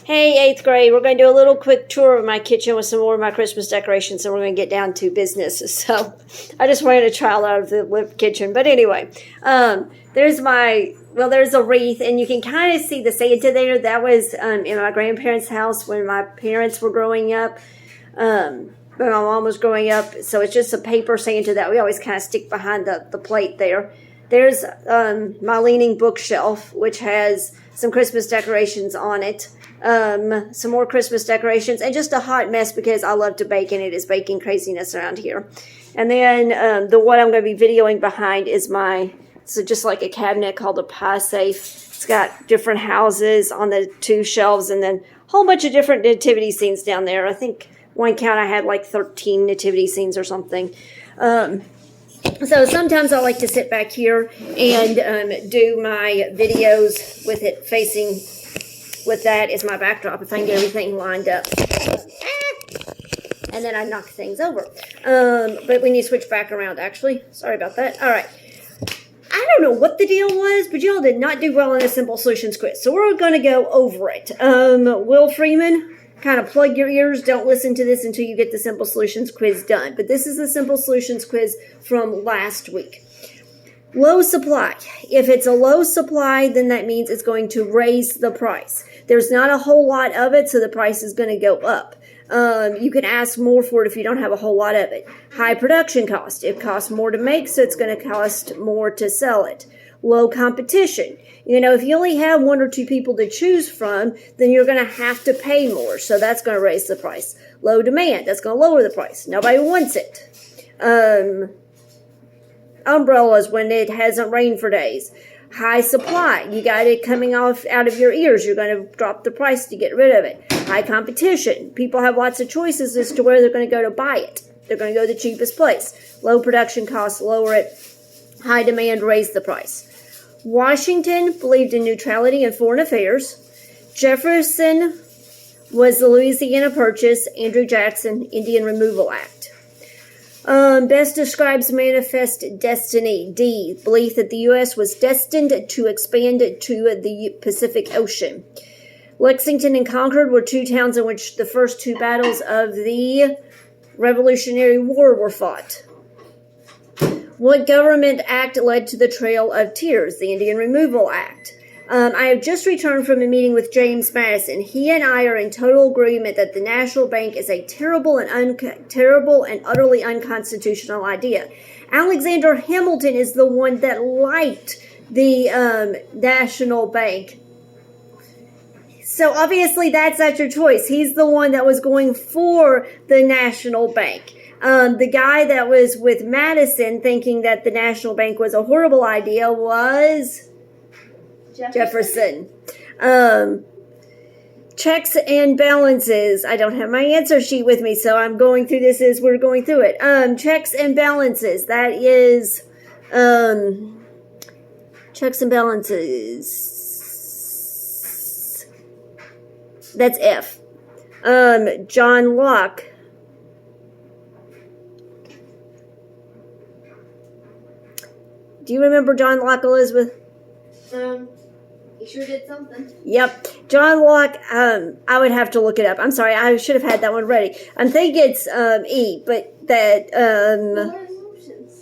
Hey, 8th grade, we're going to do a little quick tour of my kitchen with some more of my Christmas decorations, and we're going to get down to business. So I just wanted a trial out of the kitchen. But anyway, there's a wreath, and you can kind of see the Santa there. That was in my grandparents' house when my parents were growing up, when my mom was growing up. So it's just a paper Santa that we always kind of stick behind the plate there. There's my leaning bookshelf, which has some Christmas decorations on it, some more Christmas decorations, and just a hot mess because I love to bake, and it is baking craziness around here. And then the one I'm going to be videoing behind is just like a cabinet called a pie safe. It's got different houses on the two shelves, and then a whole bunch of different nativity scenes down there. I think one count I had like 13 nativity scenes or something. So sometimes I like to sit back here and do my videos with it facing, with that as my backdrop, if I can get everything lined up. And then I knock things over. But we need to switch back around, actually. Sorry about that. All right. I don't know what the deal was, but y'all did not do well in a Simple Solutions quiz. So we're going to go over it. Will Freeman, kind of plug your ears. Don't listen to this until you get the Simple Solutions quiz done. But this is the Simple Solutions quiz from last week. Low supply. If it's a low supply, then that means it's going to raise the price. There's not a whole lot of it, so the price is going to go up. You can ask more for it if you don't have a whole lot of it. High production cost. It costs more to make, so it's going to cost more to sell it. Low competition. You know, if you only have one or two people to choose from, then you're going to have to pay more. So that's going to raise the price. Low demand. That's going to lower the price. Nobody wants it. Umbrellas when it hasn't rained for days. High supply. You got it coming out of your ears. You're going to drop the price to get rid of it. High competition. People have lots of choices as to where they're going to go to buy it. They're going to go to the cheapest place. Low production costs, lower it. High demand, raise the price. Washington believed in neutrality in foreign affairs. Jefferson was the Louisiana Purchase. Andrew Jackson, Indian Removal Act. Best describes manifest destiny. D. Belief that the U.S. was destined to expand to the Pacific Ocean. Lexington and Concord were two towns in which the first two battles of the Revolutionary War were fought. What government act led to the Trail of Tears? The Indian Removal Act. I have just returned from a meeting with James Madison. He and I are in total agreement that the National Bank is a terrible and utterly unconstitutional idea. Alexander Hamilton is the one that liked the National Bank. So obviously that's not your choice. He's the one that was going for the National Bank. The guy that was with Madison thinking that the National Bank was a horrible idea was Jefferson. Checks and balances. I don't have my answer sheet with me, so I'm going through this as we're going through it. Checks and balances. That is checks and balances. That's F. John Locke. Do you remember John Locke, Elizabeth? He sure did something. Yep. John Locke, I would have to look it up. I'm sorry, I should have had that one ready. I think it's E, but that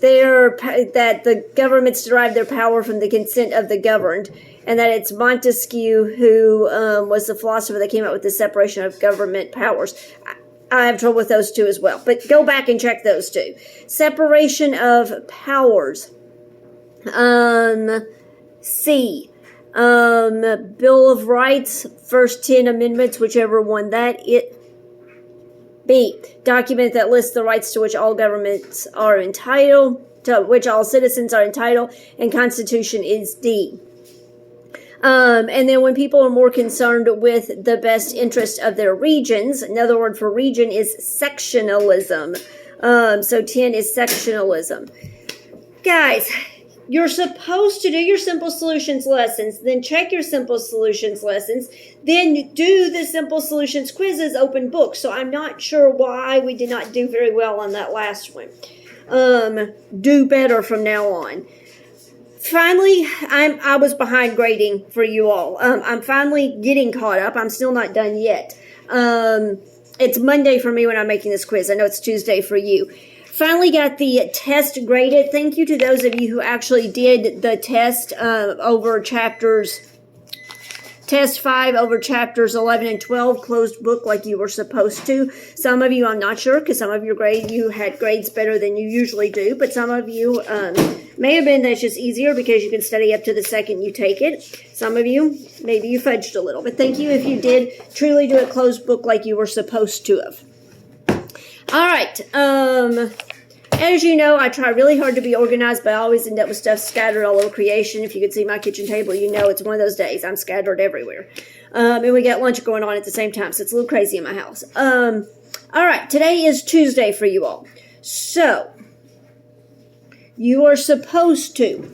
that the governments derive their power from the consent of the governed, and that it's Montesquieu who was the philosopher that came up with the separation of government powers. I have trouble with those two as well, but go back and check those two. Separation of powers. C. Bill of Rights, first 10 amendments, whichever one that it. B. Document that lists the rights to which all governments are entitled, to which all citizens are entitled, and Constitution is D. And then when people are more concerned with the best interest of their regions, another word for region is sectionalism. So 10 is sectionalism. Guys, you're supposed to do your Simple Solutions lessons, then check your Simple Solutions lessons, then do the Simple Solutions quizzes open book. So I'm not sure why we did not do very well on that last one. Do better from now on. finally, I was behind grading for you all. I'm finally getting caught up. I'm still not done yet. It's Monday for me when I'm making this quiz. I know it's Tuesday for you. Finally got the test graded. Thank you to those of you who actually did the test over chapters. Test 5 over chapters 11 and 12, closed book like you were supposed to. Some of you, I'm not sure, because some of you had grades better than you usually do, but some of you may have been that's just easier because you can study up to the second you take it. Some of you, maybe you fudged a little, but thank you if you did truly do a closed book like you were supposed to have. All right, as you know, I try really hard to be organized, but I always end up with stuff scattered all over creation. If you could see my kitchen table, you know it's one of those days. I'm scattered everywhere. And we got lunch going on at the same time, so it's a little crazy in my house. All right, today is Tuesday for you all. So, you are supposed to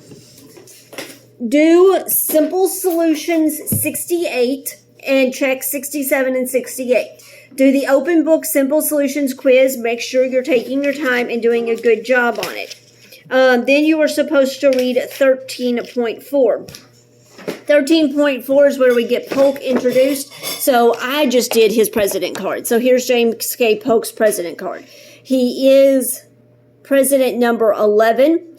do Simple Solutions 68 and check 67 and 68. Do the open book Simple Solutions quiz. Make sure you're taking your time and doing a good job on it. Then you are supposed to read 13.4. 13.4 is where we get Polk introduced. So I just did his president card. So here's James K. Polk's president card. He is president number 11.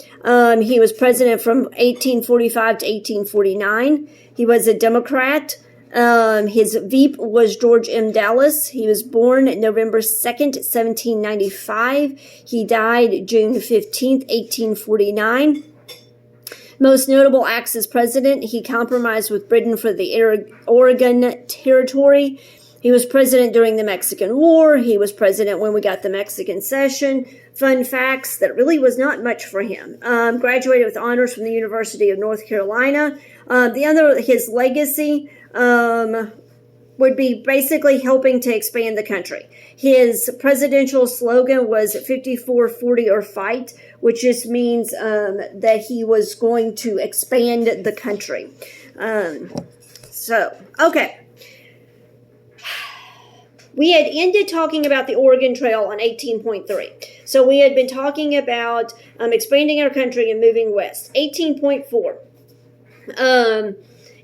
He was president from 1845 to 1849. He was a Democrat. His Veep was George M. Dallas. He was born November 2nd, 1795. He died June 15th, 1849. Most notable acts as president, he compromised with Britain for the Oregon Territory. He was president during the Mexican War. He was president when we got the Mexican Cession. Fun facts, that really was not much for him. Graduated with honors from the University of North Carolina. His legacy would be basically helping to expand the country. His presidential slogan was 54-40 or fight, which just means that he was going to expand the country. Okay. We had ended talking about the Oregon Trail on 18.3. So we had been talking about expanding our country and moving west. 18.4.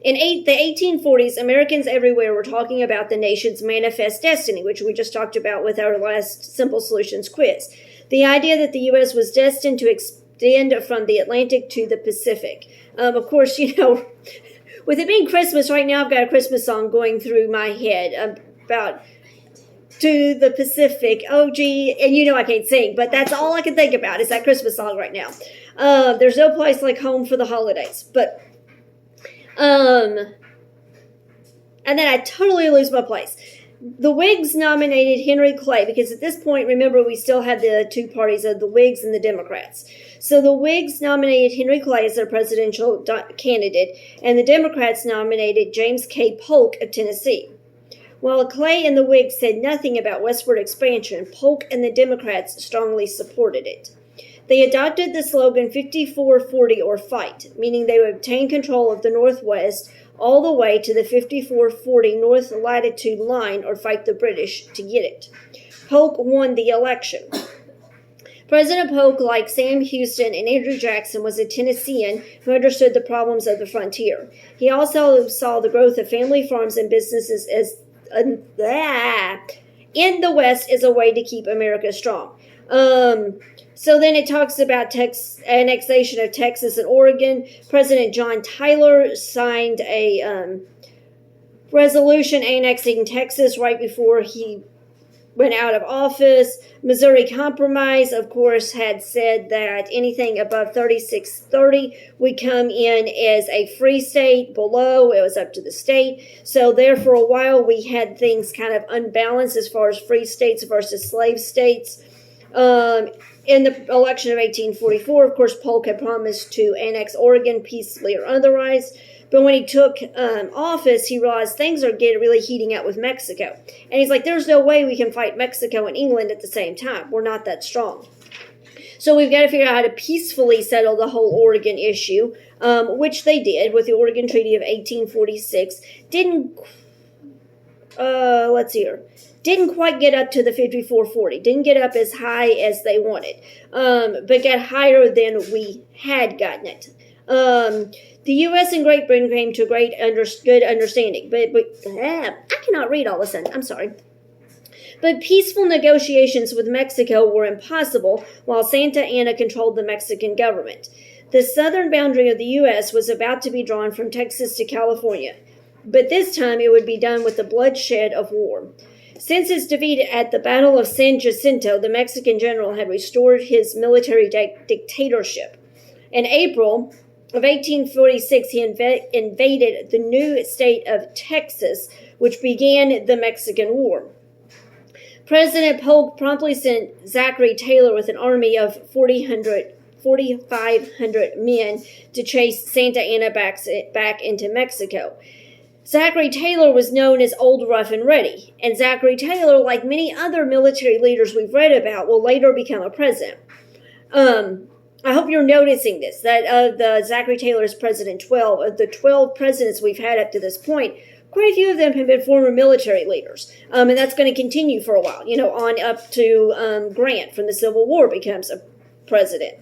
In the 1840s, Americans everywhere were talking about the nation's manifest destiny, which we just talked about with our last Simple Solutions quiz. The idea that the U.S. was destined to extend from the Atlantic to the Pacific. Of course, you know, with it being Christmas, right now I've got a Christmas song going through my head about to the Pacific. Oh, gee, and you know I can't sing, but that's all I can think about is that Christmas song right now. There's no place like home for the holidays, but and then I totally lose my place. The Whigs nominated Henry Clay because at this point, remember, we still had the two parties of the Whigs and the Democrats. So the Whigs nominated Henry Clay as their presidential candidate, and the Democrats nominated James K. Polk of Tennessee. While Clay and the Whigs said nothing about westward expansion, Polk and the Democrats strongly supported it. They adopted the slogan 54-40 or fight, meaning they would obtain control of the Northwest all the way to the 54-40 north latitude line or fight the British to get it. Polk won the election. President Polk, like Sam Houston and Andrew Jackson, was a Tennessean who understood the problems of the frontier. He also saw the growth of family farms and businesses in the West as a way to keep America strong. So then it talks about annexation of Texas and Oregon. President John Tyler signed a resolution annexing Texas right before he went out of office. Missouri Compromise, of course, had said that anything above 3630 would come in as a free state. Below, it was up to the state. So there for a while, we had things kind of unbalanced as far as free states versus slave states. In the election of 1844, of course, Polk had promised to annex Oregon peacefully or otherwise. But when he took office, he realized things are really heating up with Mexico. And he's like, there's no way we can fight Mexico and England at the same time. We're not that strong. So we've got to figure out how to peacefully settle the whole Oregon issue, which they did with the Oregon Treaty of 1846. Didn't quite get up to the 54-40. Didn't get up as high as they wanted, but got higher than we had gotten it. The U.S. and Great Britain came to a good understanding, but I cannot read all of a sudden. I'm sorry. But peaceful negotiations with Mexico were impossible while Santa Anna controlled the Mexican government. The southern boundary of the U.S. was about to be drawn from Texas to California, but this time it would be done with the bloodshed of war. Since his defeat at the Battle of San Jacinto, the Mexican general had restored his military dictatorship. In April of 1846, he invaded the new state of Texas, which began the Mexican War. President Polk promptly sent Zachary Taylor with an army of 4,500 men to chase Santa Anna back into Mexico. Zachary Taylor was known as Old Rough and Ready, and Zachary Taylor, like many other military leaders we've read about, will later become a president. I hope you're noticing this, that of the Zachary Taylor is President 12. Of the 12 presidents we've had up to this point, quite a few of them have been former military leaders, and that's going to continue for a while, on up to Grant from the Civil War becomes a president.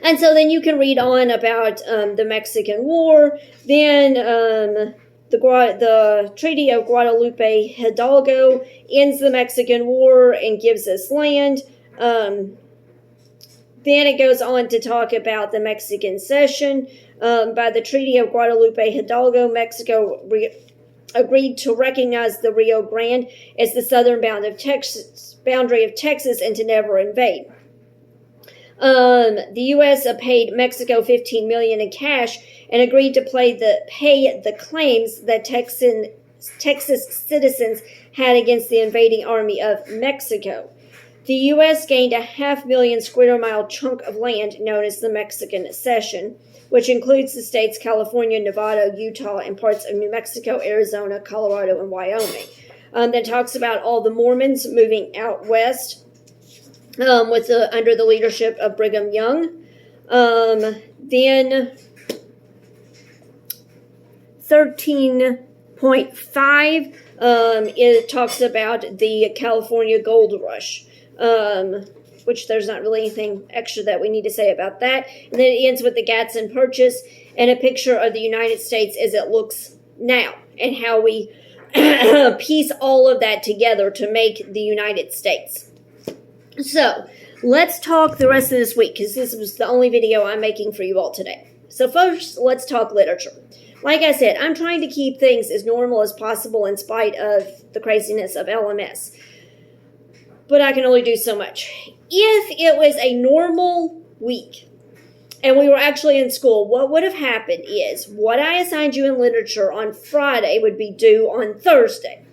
And so then you can read on about the Mexican War, then the Treaty of Guadalupe Hidalgo ends the Mexican War and gives us land. Then it goes on to talk about the Mexican Cession. By the Treaty of Guadalupe Hidalgo, Mexico agreed to recognize the Rio Grande as the southern boundary of Texas and to never invade. The U.S. paid Mexico $15 million in cash and agreed to pay the claims that Texas citizens had against the invading army of Mexico. The U.S. gained a 500,000 square mile chunk of land known as the Mexican Cession, which includes the states California, Nevada, Utah, and parts of New Mexico, Arizona, Colorado, and Wyoming. That talks about all the Mormons moving out west under the leadership of Brigham Young. Then 13.5, it talks about the California Gold Rush. Which there's not really anything extra that we need to say about that. And then it ends with the Gadsden Purchase and a picture of the United States as it looks now and how we piece all of that together to make the United States. So let's talk the rest of this week because this was the only video I'm making for you all today. So first, let's talk literature. Like I said, I'm trying to keep things as normal as possible in spite of the craziness of LMS. But I can only do so much. If it was a normal week and we were actually in school, what would have happened is what I assigned you in literature on Friday would be due on Thursday.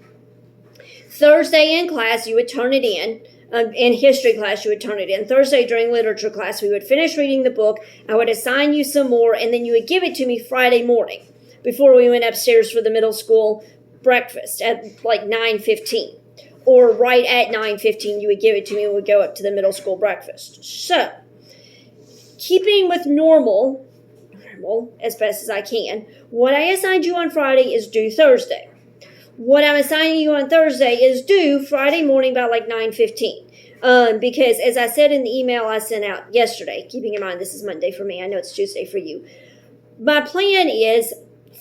Thursday in class, you would turn it in. In history class, you would turn it in. Thursday during literature class, we would finish reading the book. I would assign you some more, and then you would give it to me Friday morning before we went upstairs for the middle school breakfast at like 9:15. Or right at 9:15, you would give it to me and we'd go up to the middle school breakfast. So, keeping with normal as best as I can, what I assigned you on Friday is due Thursday. What I'm assigning you on Thursday is due Friday morning by like 9:15. Because as I said in the email I sent out yesterday, keeping in mind this is Monday for me, I know it's Tuesday for you. My plan is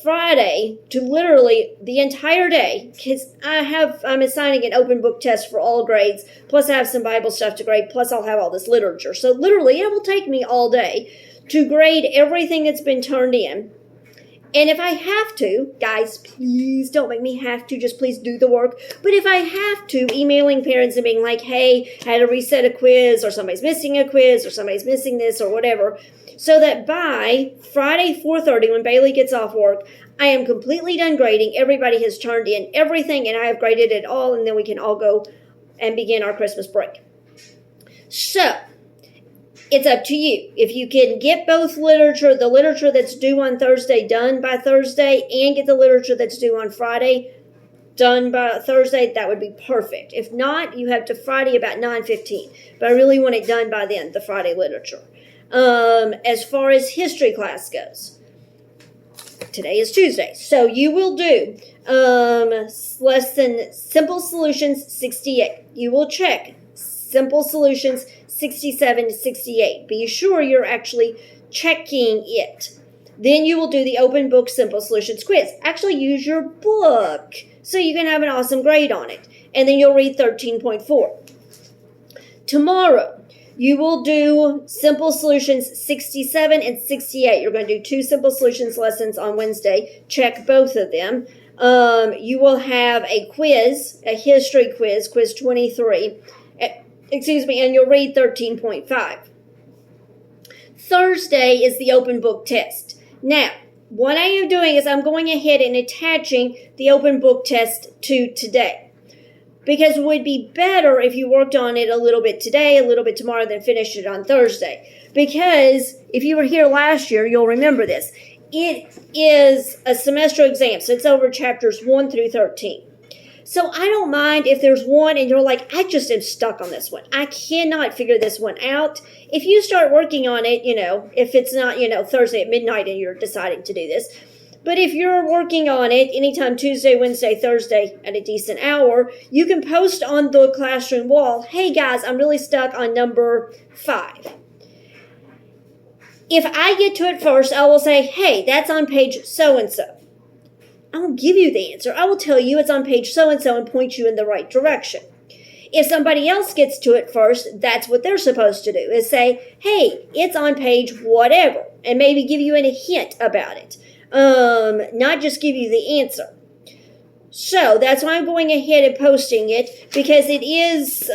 Friday to literally the entire day, because I'm assigning an open book test for all grades, plus I have some Bible stuff to grade, plus I'll have all this literature. So literally it will take me all day to grade everything that's been turned in. And if I have to, guys, please don't make me have to, just please do the work. But if I have to, emailing parents and being like, hey, I had to reset a quiz, or somebody's missing a quiz, or somebody's missing this, or whatever, so that by Friday 4:30, when Bailey gets off work, I am completely done grading. Everybody has turned in everything, and I have graded it all, and then we can all go and begin our Christmas break. So, it's up to you. If you can get both literature, the literature that's due on Thursday done by Thursday, and get the literature that's due on Friday done by Thursday, that would be perfect. If not, you have to Friday about 9:15. But I really want it done by then, the Friday literature. As far as history class goes, today is Tuesday, so you will do lesson Simple Solutions 68. You will check Simple Solutions 67 to 68. Be sure you're actually checking it. Then you will do the open book simple solutions quiz. Actually use your book so you can have an awesome grade on it. And then you'll read 13.4. Tomorrow, you will do simple solutions 67 and 68. You're going to do 2 simple solutions lessons on Wednesday. Check both of them. You will have a quiz, a history quiz, quiz 23. And you'll read 13.5. Thursday is the open book test. Now, what I am doing is I'm going ahead and attaching the open book test to today. Because it would be better if you worked on it a little bit today, a little bit tomorrow, then finished it on Thursday. Because if you were here last year, you'll remember this. It is a semester exam, so it's over chapters 1 through 13. So I don't mind if there's one and you're like, I just am stuck on this one. I cannot figure this one out. If you start working on it, if it's not, Thursday at midnight and you're deciding to do this. But if you're working on it anytime Tuesday, Wednesday, Thursday at a decent hour, you can post on the classroom wall, hey guys, I'm really stuck on number 5. If I get to it first, I will say, hey, that's on page so-and-so. I won't give you the answer. I will tell you it's on page so-and-so and point you in the right direction. If somebody else gets to it first, that's what they're supposed to do, is say, hey, it's on page whatever, and maybe give you a hint about it. Not just give you the answer. So that's why I'm going ahead and posting it, because it is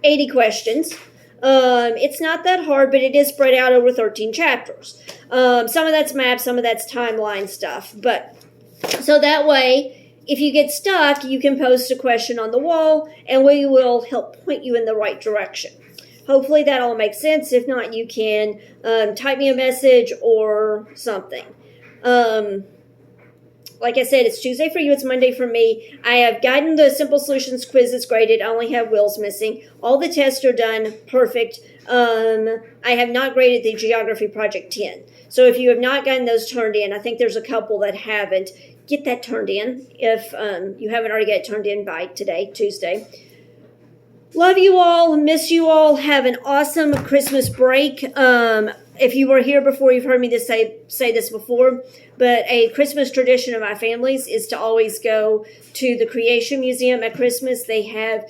80 questions. It's not that hard, but it is spread out over 13 chapters. Some of that's maps, some of that's timeline stuff. But so that way, if you get stuck, you can post a question on the wall, and we will help point you in the right direction. Hopefully that all makes sense. If not, you can type me a message or something. Like I said, it's Tuesday for you, it's Monday for me. I have gotten the Simple Solutions quizzes graded. I only have Will's missing. All the tests are done. Perfect. I have not graded the Geography Project 10. So if you have not gotten those turned in, I think there's a couple that haven't. Get that turned in if you haven't already got it turned in by today, Tuesday. Love you all. Miss you all. Have an awesome Christmas break. If you were here before, you've heard me say this before, but a Christmas tradition of my family's is to always go to the Creation Museum at Christmas. They have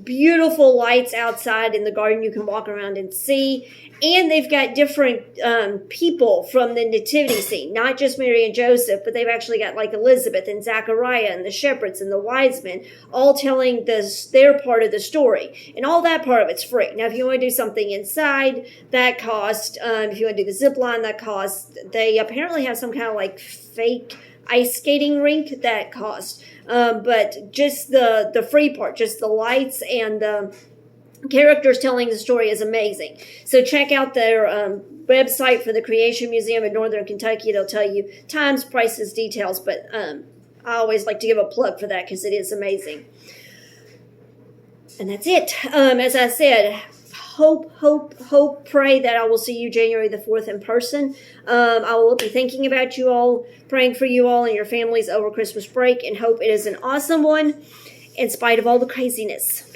beautiful lights outside in the garden you can walk around and see. And they've got different people from the nativity scene, not just Mary and Joseph, but they've actually got like Elizabeth and Zachariah and the shepherds and the wise men, all telling their part of the story. And all that part of it's free. Now, if you want to do something inside, that costs. If you want to do the zip line, that costs. They apparently have some kind of like fake ice skating rink that costs. But just the free part, just the lights and the characters telling the story is amazing. So check out their website for the Creation Museum in Northern Kentucky. They'll tell you times, prices, details, but I always like to give a plug for that because it is amazing. And that's it. As I said, hope, pray that I will see you January the 4th in person. I will be thinking about you all, praying for you all and your families over Christmas break, and hope it is an awesome one in spite of all the craziness.